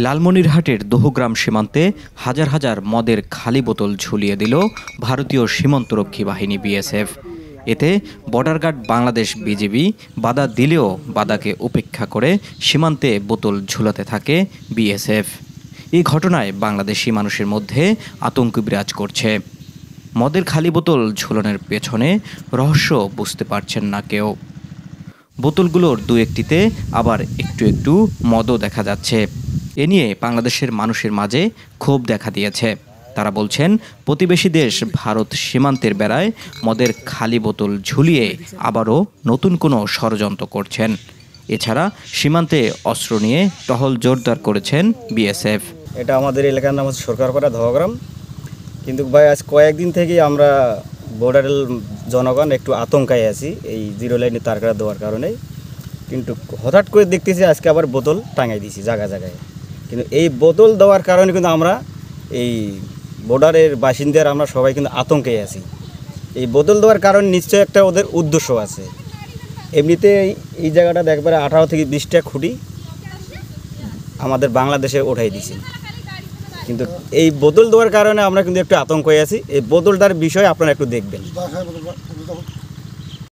লালমনিরহাটের দোহগ্রাম সীমান্তে হাজার হাজার মদের খালি বোতল ঝুলিয়ে দিল ভারতীয় সীমান্তরক্ষী বাহিনী বিএসএফ। এতে বর্ডার গার্ড বাংলাদেশ বিজিবি বাধা দিলেও বাধাকে উপেক্ষা করে সীমান্তে বোতল ঝুলাতে থাকে বিএসএফ। এই ঘটনায় বাংলাদেশি মানুষের মধ্যে আতঙ্ক বিরাজ করছে। মদের খালি বোতল ঝুলানোর পেছনে রহস্য বুঝতে পারছেন না কেউ। বোতলগুলোর দু একটিতে আবার একটু একটু মদও দেখা যাচ্ছে। এ নিয়ে বাংলাদেশের মানুষের মাঝে ক্ষোভ দেখা দিয়েছে। তারা বলছেন, প্রতিবেশী দেশ ভারত সীমান্তের বেড়ায় মদের খালি বোতল ঝুলিয়ে আবারও নতুন কোনো ষড়যন্ত্র করছেন। এছাড়া সীমান্তে অস্ত্র নিয়ে টহল জোরদার করেছেন বিএসএফ। এটা আমাদের এলাকার নাম হচ্ছে সরকারপাড়া দোহগ্রাম। কিন্তু ভাই আজ কয়েকদিন থেকেই আমরা বর্ডারের জনগণ একটু আতঙ্কায় আছি এই জিরো লাইনে তার কাটা দেওয়ার কারণে। কিন্তু হঠাৎ করে দেখতেছি আজকে আবার বোতল টাঙাই দিয়েছি জায়গায় জায়গায়। কিন্তু এই বোতল দেওয়ার কারণে কিন্তু আমরা এই বর্ডারের বাসিন্দারা আমরা সবাই কিন্তু আতঙ্কে আছি। এই বোতল দেওয়ার কারণে নিশ্চয়ই একটা ওদের উদ্দেশ্য আছে। এমনিতে এই জায়গাটা একবারে 18 থেকে 20টা খুঁটি আমাদের বাংলাদেশে উঠাই দিয়েছি। কিন্তু এই বোতল দেওয়ার কারণে আমরা কিন্তু একটু আতঙ্ক হয়ে আছি। এই বোতলটার বিষয়ে আপনারা একটু দেখবেন।